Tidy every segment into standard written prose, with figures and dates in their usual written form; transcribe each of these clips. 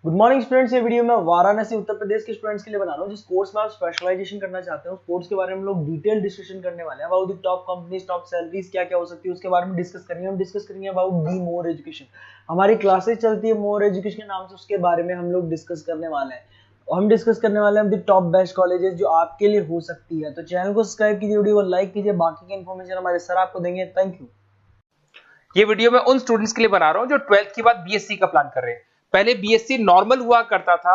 Good morning students. ये video मैं वाराणसी उत्तर प्रदेश के स्टूडेंट्स के लिए बना रहा हूँ जिस कोर्स में आप स्पेशलाइजेशन करना चाहते हैं उस कोर्स के बारे में हम लोग डिटेल डिस्कशन करने वाले हैं। About the top companies, top salaries क्या क्या हो सकती है उसके बारे में डिस्कस करेंगे। हम डिस्कस करेंगे अबाउट दी मोर एजुकेशन। हमारी क्लासेस चलती है मोर एजुकेशन के नाम से, उसके बारे में हम लोग डिस्कस करने वाले हैं। और हम डिस्कस करने वाले हैं द टॉप बेस्ट कॉलेजेस जो आपके लिए हो सकती है। तो चैनल को सब्सक्राइब कीजिए, वीडियो को लाइक कीजिए। बाकी की इन्फॉर्मेशन हमारे सर आपको देंगे। Thank you. ये वीडियो मैं उन स्टूडेंट्स के लिए बना रहा हूं जो 12th के बाद बीएससी का प्लान कर रहे हैं। पहले बीएससी नॉर्मल हुआ करता था,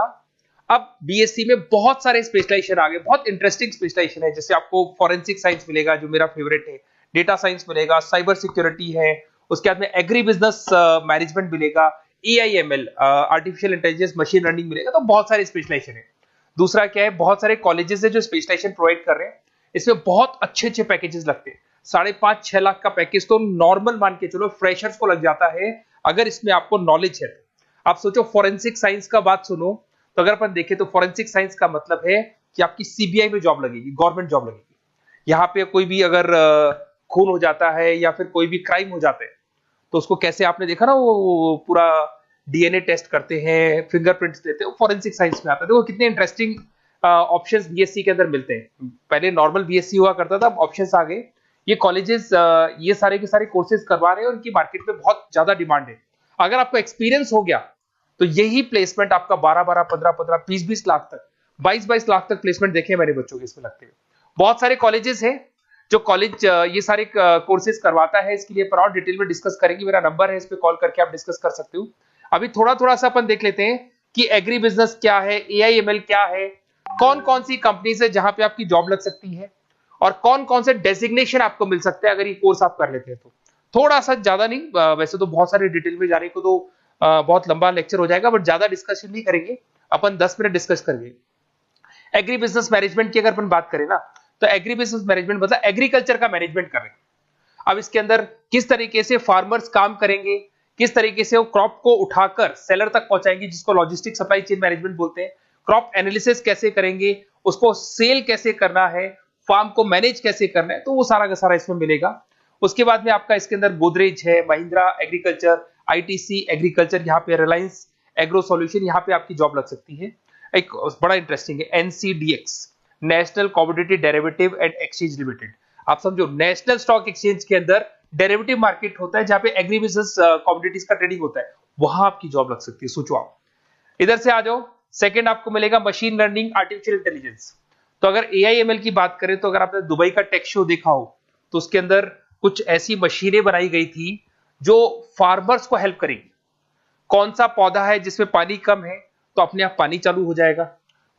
अब बीएससी में बहुत सारे स्पेशलाइजेशन आ गए, बहुत इंटरेस्टिंग स्पेशलाइजेशन है। जैसे आपको फॉरेंसिक साइंस मिलेगा जो मेरा फेवरेट है, डेटा साइंस मिलेगा, साइबर सिक्योरिटी है, उसके बाद में एग्री बिजनेस मैनेजमेंट मिलेगा, AIML artificial intelligence machine learning मिलेगा। तो बहुत सारे स्पेशलाइजेशन है। दूसरा क्या है, बहुत सारे कॉलेजेस है जो स्पेशलाइजेशन प्रोवाइड कर रहे हैं। इसमें बहुत अच्छे अच्छे पैकेजेस लगते हैं। 5.5-6 लाख का पैकेज तो नॉर्मल मान के चलो फ्रेशर्स को लग जाता है, अगर इसमें आपको नॉलेज है। आप सोचो फॉरेंसिक साइंस का बात सुनो, तो अगर अपन देखें तो फॉरेंसिक साइंस का मतलब है कि आपकी सीबीआई में जॉब लगेगी, गवर्नमेंट जॉब लगेगी। यहाँ पे कोई भी अगर खून हो जाता है या फिर कोई भी क्राइम हो जाता है तो उसको कैसे, आपने देखा ना वो पूरा डीएनए टेस्ट करते हैं, फिंगरप्रिंट्स लेते हैं, वो फॉरेंसिक साइंस में आता है। देखो कितने इंटरेस्टिंग ऑप्शंस बीएससी के अंदर मिलते हैं। पहले नॉर्मल बीएससी हुआ करता था, अब ऑप्शंस आ गए। ये कॉलेजेस ये सारे के सारे कोर्सेज करवा रहे हैं और इनकी मार्केट में बहुत ज्यादा डिमांड है। अगर आपको एक्सपीरियंस हो गया तो यही प्लेसमेंट आपका 12-12, 15-15, 20-20 लाख तक, 22-22 लाख तक प्लेसमेंट देखे मैंने बच्चों के इसमें लगते हुए। बहुत सारे कॉलेजेस हैं जो कॉलेज ये सारे कोर्सेज करवाता है। इसके लिए पर और डिटेल में डिस्कस करेंगे। मेरा नंबर है, इस पे कॉल करके आप डिस्कस कर सकते हो। अभी थोड़ा थोड़ा सा अपन देख लेते हैं कि एग्री बिजनेस क्या है, एआईएमएल क्या है, कौन कौन सी कंपनीज है जहां पे आपकी जॉब लग सकती है, और कौन कौन से डेजिग्नेशन आपको मिल सकते हैं अगर ये कोर्स आप कर लेते हैं तो। थोड़ा सा, ज्यादा नहीं, वैसे तो बहुत सारे डिटेल में जाने को तो बहुत लंबा लेक्चर हो जाएगा, बट ज्यादा डिस्कशन नहीं करेंगे, अपन 10 मिनट डिस्कस करेंगे। एग्री बिजनेस मैनेजमेंट की अगर अपन बात करें ना, तो एग्री बिजनेस मैनेजमेंट मतलब एग्रीकल्चर का मैनेजमेंट कर रहे हैं। अब इसके अंदर किस तरीके से फार्मर्स काम करेंगे, किस तरीके से वो क्रॉप को उठाकर सेलर तक पहुंचाएंगे, जिसको लॉजिस्टिक सप्लाई चेन मैनेजमेंट बोलते हैं। क्रॉप एनालिसिस कैसे करेंगे, उसको सेल कैसे करना है, फार्म को मैनेज कैसे करना है, तो वो सारा का सारा इसमें मिलेगा। उसके बाद में आपका इसके अंदर गोदरेज है, महिंद्रा एग्रीकल्चर, आईटीसी एग्रीकल्चर, यहाँ पे रिलायंस एग्रो सॉल्यूशन, यहाँ पे आपकी जॉब लग सकती है। एक बड़ा इंटरेस्टिंग है NCDEX, national commodity derivative and exchange limited. आप समझो नेशनल स्टॉक एक्सचेंज के अंदर डेरिवेटिव मार्केट होता है जहां पे एग्री बिजनेस कमोडिटीज का ट्रेडिंग होता है, वहां आपकी जॉब लग सकती है। सोचो आप इधर से आ जाओ। सेकंड आपको मिलेगा मशीन लर्निंग, आर्टिफिशियल इंटेलिजेंस। तो अगर एआईएमएल की बात करें तो अगर आपने दुबई का टेक शो देखा हो तो उसके अंदर कुछ ऐसी मशीनें बनाई गई थी जो फार्मर्स को हेल्प करेगी। कौन सा पौधा है जिसमें पानी कम है तो अपने आप पानी चालू हो जाएगा।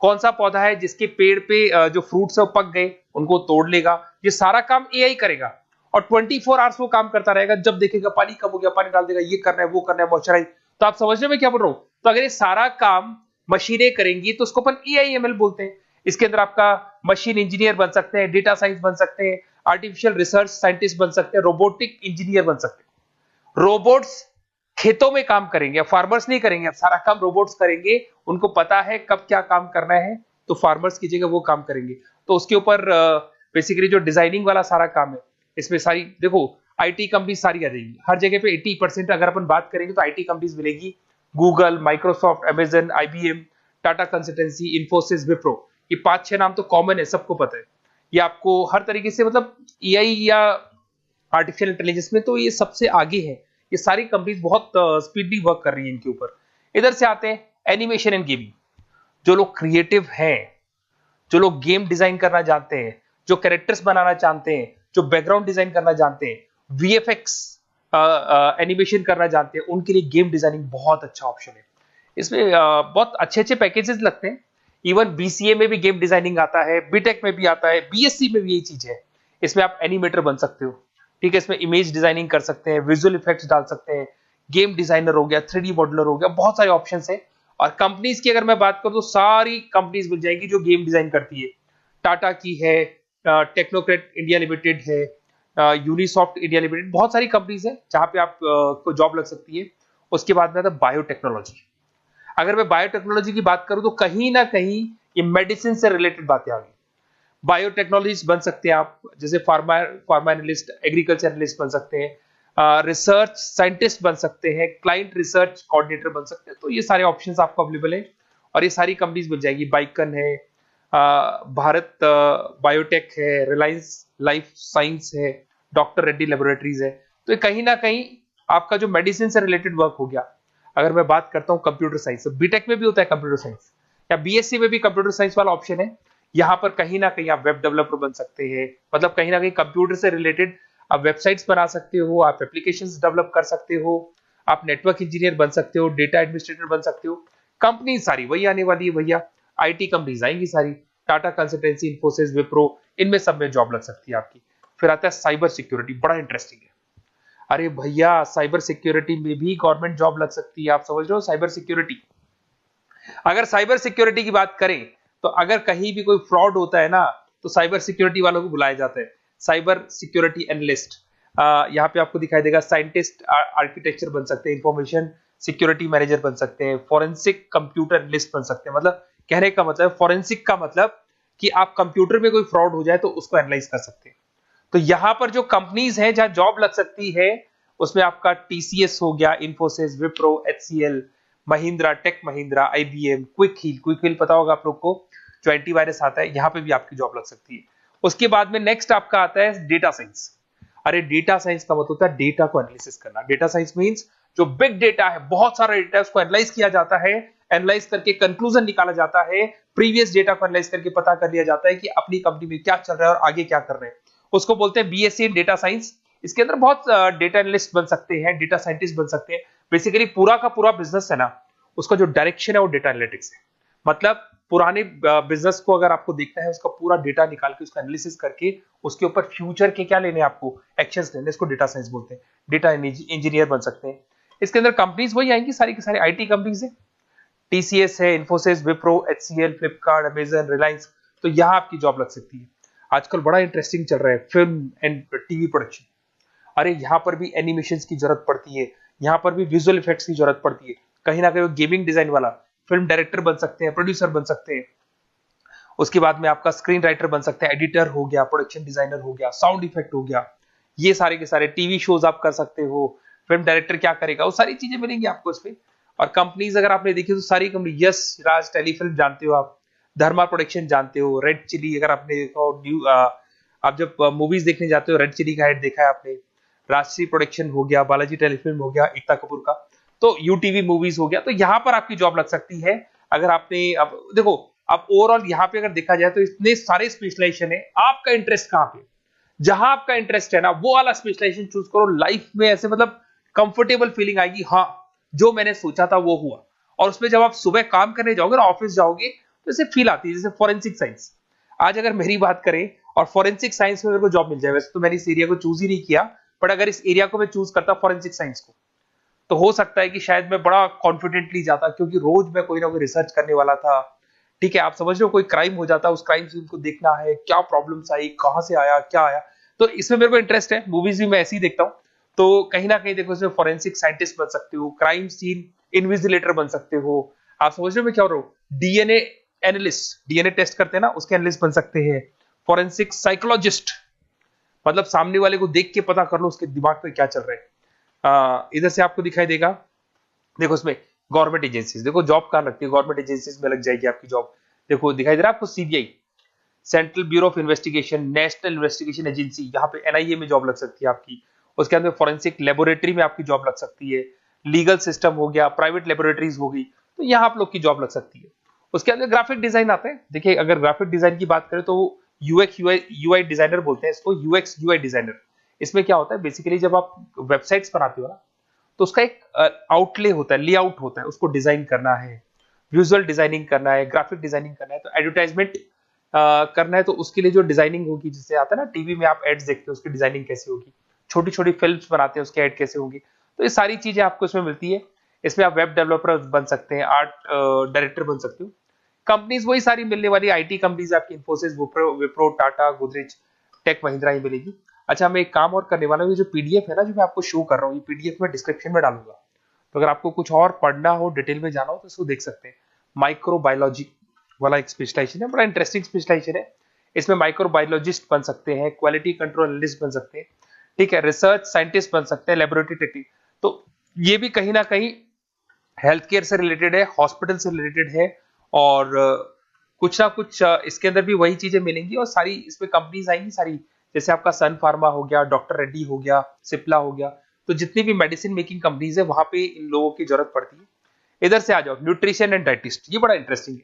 कौन सा पौधा है जिसके पेड़ पे जो फ्रूट्स है वो पक गए, उनको तोड़ लेगा। ये सारा काम एआई करेगा और 24 आवर्स वो काम करता रहेगा। जब देखेगा पानी कम हो गया, पानी डाल देगा, ये करना है, वो करना है, मॉइस्चराइज। तो आप समझने में क्या बोल रहा हूं? तो अगर ये सारा काम मशीनें करेंगी तो उसको अपन एआईएमएल बोलते हैं। इसके अंदर आपका मशीन इंजीनियर बन सकते हैं, डेटा साइंस बन सकते हैं, आर्टिफिशियल रिसर्च साइंटिस्ट बन सकते हैं, रोबोटिक इंजीनियर बन सकते हैं। रोबोट्स खेतों में काम करेंगे, फार्मर्स नहीं करेंगे, अब सारा काम रोबोट्स करेंगे। उनको पता है कब क्या काम करना है, तो फार्मर्स की जगह वो काम करेंगे। तो उसके ऊपर बेसिकली जो डिजाइनिंग वाला सारा काम है, इसमें सारी देखो आईटी कंपनी सारी आ जाएगी। हर जगह पे 80% अगर अपन बात करेंगे तो आईटी कंपनीज मिलेगी। Google, Microsoft, Amazon, IBM, Tata consultancy, Infosys, Wipro, ये 5-6 नाम तो कॉमन है, सबको पता है। ये आपको हर तरीके से, मतलब एआई या आर्टिफिशियल इंटेलिजेंस में तो ये सबसे आगे है। ये सारी कंपनीज बहुत स्पीडली वर्क कर रही है इनके ऊपर। इधर से आते हैं एनिमेशन एंड गेमिंग। जो लोग क्रिएटिव हैं, जो लोग गेम डिजाइन करना जानते हैं, जो कैरेक्टर्स बनाना चाहते हैं, जो बैकग्राउंड डिजाइन करना जानते हैं, वीएफएक्स एनिमेशन करना जानते हैं, उनके लिए गेम डिजाइनिंग बहुत अच्छा ऑप्शन है। इसमें बहुत अच्छे अच्छे पैकेजेस लगते हैं। इवन बीसीए में भी गेम डिजाइनिंग आता है, बीटेक में भी आता है, बीएससी में भी यही चीज है। इसमें आप एनिमेटर बन सकते हो, ठीक है। इसमें इमेज डिजाइनिंग कर सकते हैं, विजुअल इफेक्ट्स डाल सकते हैं, गेम डिजाइनर हो गया, 3D मॉडलर हो गया, बहुत सारे ऑप्शन है। और कंपनीज की अगर मैं बात करूं तो सारी कंपनीज मिल जाएगी जो गेम डिजाइन करती है। टाटा की है, टेक्नोक्रेट इंडिया लिमिटेड है, यूनिसॉफ्ट इंडिया लिमिटेड, बहुत सारी कंपनीज है जहां पे आप को जॉब लग सकती है। उसके बाद में आता है बायोटेक्नोलॉजी। अगर मैं बायोटेक्नोलॉजी की बात करूं तो कहीं ना कहीं ये मेडिसिन से रिलेटेड बातें आ गई। बायोटेक्नोलॉजिस्ट बन सकते हैं आप, जैसे फार्मा एनालिस्ट, एग्रीकल्चर एनालिस्ट बन सकते हैं, रिसर्च साइंटिस्ट बन सकते हैं, क्लाइंट रिसर्च कोऑर्डिनेटर बन सकते हैं। तो ये सारे ऑप्शंस आपको अवेलेबल है और ये सारी कंपनीज मिल जाएगी। बाइकन है, भारत बायोटेक है, रिलायंस लाइफ साइंस है, डॉक्टर रेड्डी लेबोरेटरीज है। तो ये कहीं ना कहीं आपका जो मेडिसिन से रिलेटेड वर्क हो गया। अगर मैं बात करता हूँ कंप्यूटर साइंस, तो बीटेक में भी होता है कंप्यूटर साइंस, या बीएससी में भी कंप्यूटर साइंस वाला ऑप्शन है। यहाँ पर कहीं ना कहीं आप वेब डेवलपर बन सकते हैं, मतलब कहीं ना कहीं कंप्यूटर से रिलेटेड आप वेबसाइट्स बना सकते हो, आप एप्लीकेशंस डेवलप कर सकते हो, आप नेटवर्क इंजीनियर बन सकते हो, डेटा एडमिनिस्ट्रेटर बन सकते हो। कंपनी सारी वही आने वाली है भैया, आईटी कंपनीज आएंगी सारी, टाटा कंसल्टेंसी, इन्फोसिस, विप्रो, इनमें सब में जॉब लग सकती है आपकी। फिर आता है साइबर सिक्योरिटी, बड़ा इंटरेस्टिंग है। अरे भैया साइबर सिक्योरिटी में भी गवर्नमेंट जॉब लग सकती है। आप समझ रहे हो साइबर सिक्योरिटी? अगर साइबर सिक्योरिटी की बात करें तो अगर कहीं भी कोई फ्रॉड होता है ना, तो साइबर सिक्योरिटी वालों को बुलाया जाता है, साइबर सिक्योरिटी एनालिस्ट। यहाँ पे आपको दिखाई देगा, साइंटिस्ट आर्किटेक्चर बन सकते हैं, इंफॉर्मेशन सिक्योरिटी मैनेजर बन सकते हैं, फॉरेंसिक कंप्यूटर एनालिस्ट बन सकते हैं। मतलब कहने का मतलब, फॉरेंसिक का मतलब कि आप कंप्यूटर में कोई फ्रॉड हो जाए तो उसको एनालाइज कर सकते हैं। तो यहां पर जो कंपनीज हैं जहां जॉब लग सकती है, उसमें आपका टीसीएस हो गया, Infosys, Wipro, HCL, Mahindra, Tech Mahindra, IBM, Quick Heal पता होगा आप लोग को, जो एंटीवायरस आता है, यहां पे भी आपकी जॉब लग सकती है। उसके बाद में नेक्स्ट आपका आता है डेटा साइंस। अरे डेटा साइंस का मतलब होता है डेटा को एनालिसिस करना। डेटा साइंस मींस जो बिग डेटा है, बहुत सारा डेटा है, उसको एनालाइज किया जाता है, एनालाइज करके कंक्लूजन निकाला जाता है, प्रीवियस डेटा को एनालाइज करके पता कर लिया जाता है कि अपनी कंपनी में क्या चल रहा है और आगे क्या कर रहे हैं। उसको बोलते हैं बीएससी इन डेटा साइंस। इसके अंदर बहुत डेटा एनालिस्ट बन सकते हैं, डेटा साइंटिस्ट बन सकते हैं। बेसिकली पूरा का पूरा बिजनेस है ना, उसका जो डायरेक्शन है वो डेटा एनालिटिक्स है। मतलब पुराने बिजनेस को अगर आपको देखना है, उसका पूरा डेटा निकाल के उसका एनालिसिस करके उसके ऊपर फ्यूचर के क्या लेने, आपको एक्शंस लेने, इसको डेटा साइंस बोलते हैं। डेटा इंजीनियर बन सकते हैं। इसके अंदर कंपनीज वही आएंगी, सारी की सारी आईटी कंपनीज है, टीसीएस है, इन्फोसिस, विप्रो, एचसीएल, फ्लिपकार्ट, अमेजन, रिलायंस। तो यहां आपकी जॉब लग सकती है। आजकल बड़ा इंटरेस्टिंग चल रहा है फिल्म एंड टीवी प्रोडक्शन। अरे यहाँ पर भी एनिमेशन की जरूरत पड़ती है, यहाँ पर भी विजुअल इफेक्ट्स की जरूरत पड़ती है। कहीं ना कहीं गेमिंग डिजाइन वाला फिल्म डायरेक्टर बन सकते हैं, प्रोड्यूसर बन सकते हैं। उसके बाद में आपका स्क्रीन राइटर बन सकते हैं, एडिटर हो गया, प्रोडक्शन डिजाइनर हो गया, साउंड इफेक्ट हो गया। ये सारे के सारे टीवी शोज आप कर सकते हो। फिल्म डायरेक्टर क्या करेगा, वो सारी चीजें मिलेंगी आपको इसमें। और कंपनीज अगर आपने देखी तो सारी कंपनी, यस राज टेलीफिल्म जानते हो आप, धर्मा प्रोडक्शन जानते हो, रेड चिली अगर आपने देखा हो, न्यू आप जब मूवीज देखने जाते हो, रेड चिली का एड देखा है आपने, राजश्री प्रोडक्शन हो गया, बालाजी टेलीफिल्म हो गया, एकता कपूर का, तो यूटीवी मूवीज हो गया। तो यहाँ पर आपकी जॉब लग सकती है। अगर आपने, अब देखो, अब ओवरऑल यहाँ पे अगर देखा जाए तो इतने सारे स्पेशलाइजेशन है, आपका इंटरेस्ट कहाँ पे, जहां आपका इंटरेस्ट है ना, वो वाला स्पेशलाइजेशन चूज करो। लाइफ में ऐसे मतलब कंफर्टेबल फीलिंग आएगी, हाँ जो मैंने सोचा था वो हुआ। और उसमें जब आप सुबह काम करने जाओगे ना, ऑफिस जाओगे, तो ऐसे फील आती है जैसे फॉरेंसिक साइंस। आज अगर मेरी बात करें और फॉरेंसिक साइंस में मेरे को जॉब मिल जाए, वैसे तो मैंने इस एरिया को चूज ही नहीं किया, बट अगर इस एरिया को मैं चूज करता फॉरेंसिक साइंस को, तो हो सकता है कि शायद मैं बड़ा कॉन्फिडेंटली जाता, क्योंकि रोज मैं कोई ना कोई रिसर्च करने वाला था। ठीक है, आप समझ रहे हो, कोई क्राइम हो जाता, उस क्राइम सीन को देखना है, क्या प्रॉब्लम्स आई, कहां से आया, क्या आया। तो इसमें मेरे को इंटरेस्ट है, मूवीज भी मैं ऐसे ही देखता हूँ। तो कहीं ना कहीं देखो, इसमें फॉरेंसिक साइंटिस्ट बन सकते हो, क्राइम सीन इन्विजिलेटर बन सकते हो। आप समझ रहे हो मैं क्या हो रहा हूँ, डीएनए एनालिस्ट, डीएनए टेस्ट करते हैं ना, उसके एनालिस्ट बन सकते हैं। फॉरेंसिक साइकोलॉजिस्ट, मतलब सामने वाले को देख के पता कर लो उसके दिमाग में क्या चल रहा है। इधर से आपको दिखाई देगा, देखो इसमें गवर्नमेंट एजेंसीज, देखो जॉब कहां लगती है, गवर्नमेंट एजेंसीज में लग जाएगी आपकी जॉब। देखो दिखाई दे रहा है आपको, CBI, central bureau of investigation, national investigation agency, यहाँ पे एनआईए में जॉब लग सकती है आपकी। उसके अंदर फॉरेंसिक लेबोरेटरी में आपकी जॉब लग सकती है। लीगल सिस्टम हो गया, प्राइवेट लेबोरेटरीज हो गई, तो यहाँ आप लोग की जॉब लग सकती है। उसके अंदर ग्राफिक डिजाइन आते हैं। देखिए अगर ग्राफिक डिजाइन की बात करें तो यूएक्स यूआई डिजाइनर बोलते हैं इसको, यूएक्स यूआई डिजाइनर। इसमें क्या होता है, बेसिकली जब आप वेबसाइट्स बनाते हो ना, तो उसका एक आउटले होता है, लेआउट होता है, उसको डिजाइन करना है, विजुअल डिजाइनिंग करना है, ग्राफिक डिजाइनिंग करना है, तो एडवर्टाइजमेंट करना है, तो उसके लिए जो डिजाइनिंग होगी, जिससे आता है ना टीवी में आप एड्स देखते हो, उसकी डिजाइनिंग कैसे होगी, छोटी छोटी फिल्म्स बनाते हैं उसके एड कैसे होंगी, तो ये सारी चीजें आपको इसमें मिलती है। इसमें आप वेब डेवलपर बन सकते हैं, आर्ट डायरेक्टर बन सकते हो। कंपनीज वही सारी मिलने वाली, आईटी कंपनीज आपकी, इन्फोसिस, विप्रो, टाटा, गोदरेज, टेक महिंद्रा ही मिलेगी। अच्छा, मैं एक काम और करने वाला हूँ, ये जो पीडीएफ है ना जो मैं आपको शो कर रहा हूँ, ये पीडीएफ में डिस्क्रिप्शन में डालूंगा, तो अगर आपको कुछ और पढ़ना हो, डिटेल में जाना हो, तो इसको देख सकते हैं। माइक्रोबायोलॉजी वाला एक स्पेशलाइजेशन है, बड़ा इंटरेस्टिंग स्पेशलाइजेशन है। इसमें माइक्रोबायोलॉजिस्ट बन सकते हैं, क्वालिटी कंट्रोल एनालिस्ट बन सकते हैं, ठीक है, रिसर्च साइंटिस्ट बन सकते हैं, लेबोरेटरी टेक्निक। तो ये भी कहीं ना कहीं हेल्थ केयर से रिलेटेड है, हॉस्पिटल से रिलेटेड है, और कुछ ना कुछ इसके अंदर भी वही चीजें मिलेंगी, और सारी इसमें कंपनीज आएंगी सारी, जैसे आपका सन फार्मा हो गया, डॉक्टर रेड्डी हो गया, सिप्ला हो गया। तो जितनी भी मेडिसिन मेकिंग कंपनीज है वहां पे इन लोगों की जरूरत पड़ती है। इधर से आ जाओ, न्यूट्रिशन एंड डाइटिस्ट, ये बड़ा इंटरेस्टिंग है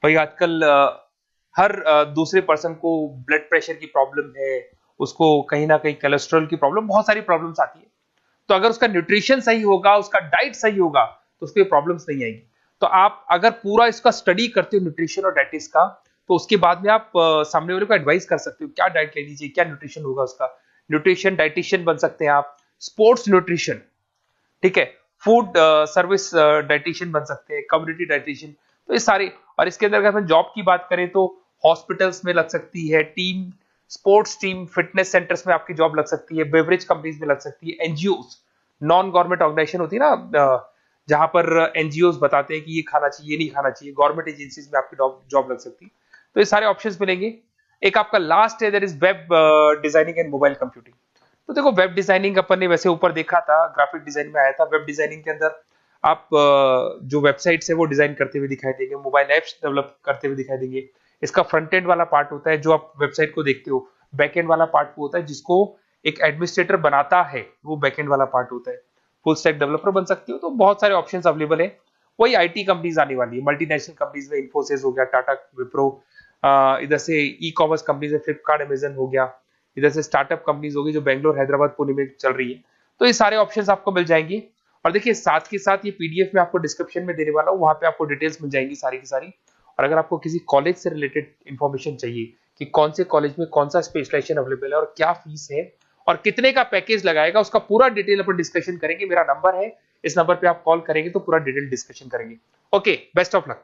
भाई। आजकल हर दूसरे पर्सन को ब्लड प्रेशर की प्रॉब्लम है, उसको कहीं ना कहीं कोलेस्ट्रॉल की प्रॉब्लम, बहुत सारी प्रॉब्लम्स आती है। तो अगर उसका न्यूट्रिशन सही होगा, उसका डाइट सही होगा, तो उसको ये प्रॉब्लम्स नहीं आएंगी। तो आप अगर पूरा इसका स्टडी करते हो न्यूट्रिशन और डाइटिस का, तो उसके बाद में आप सामने वाले को एडवाइस कर सकते हो क्या डाइट लेनी चाहिए, क्या न्यूट्रिशन होगा उसका। न्यूट्रिशन डाइटिशियन बन सकते हैं आप, स्पोर्ट्स न्यूट्रिशन, ठीक है, फूड सर्विस डाइटिशियन बन सकते हैं, कम्युनिटी डाइटिशियन। तो ये सारे, और इसके अंदर अगर हम जॉब की बात करें तो हॉस्पिटल्स में लग सकती है, team sports team fitness centres में आपकी जॉब लग सकती है, बेवरेज कंपनीज में लग सकती है, एनजीओस नॉन गवर्नमेंट ऑर्गेनाइजेशन होती है ना, जहां पर एनजीओस बताते हैं कि ये खाना चाहिए, ये नहीं खाना चाहिए, गवर्नमेंट एजेंसीज में आपकी जॉब लग सकती है। तो ये सारे ऑप्शंस मिलेंगे। एक आपका लास्ट है, that is web designing and mobile computing. तो देखो, वेब डिजाइनिंग अपन ने वैसे ऊपर देखा था, ग्राफिक डिजाइन में आया था। वेब डिजाइनिंग के अंदर आप जो वेबसाइट्स है वो डिजाइन करते हुए दिखाई देंगे, मोबाइल एप्स डेवलप करते हुए दिखाई देंगे। इसका फ्रंट एंड वाला पार्ट होता है जो आप वेबसाइट को देखते हो, बैक एंड वाला पार्ट वो होता है जिसको एक एडमिनिस्ट्रेटर बनाता है, वो बैक एंड वाला पार्ट होता है। फुल स्टैक डेवलपर बन सकते हो। तो बहुत सारे ऑप्शंस अवेलेबल है। वही आईटी कंपनीज आने वाली है, मल्टीनेशनल कंपनीज में इन्फोसिस हो गया, टाटा, विप्रो, इधर से ई कॉमर्स कंपनीज है, फ्लिपकार्ट, अमेजन हो गया, इधर से स्टार्टअप कंपनीज होगी जो बेंगलोर, हैदराबाद, पुणे में चल रही है। तो ये सारे ऑप्शंस आपको मिल जाएंगे। और देखिए, साथ के साथ ये पीडीएफ में आपको डिस्क्रिप्शन में देने वाला हूँ, वहां पे आपको डिटेल्स मिल जाएंगी सारी की सारी। और अगर आपको किसी कॉलेज से रिलेटेड इंफॉर्मेशन चाहिए कि कौन से कॉलेज में कौन सा स्पेशलाइजेशन अवेलेबल है और क्या फीस है और कितने का पैकेज लगाएगा, उसका पूरा डिटेल अपन डिस्कशन करेंगे। मेरा नंबर है, इस नंबर पे आप कॉल करेंगे तो पूरा डिटेल डिस्कशन करेंगे। Okay, best of luck.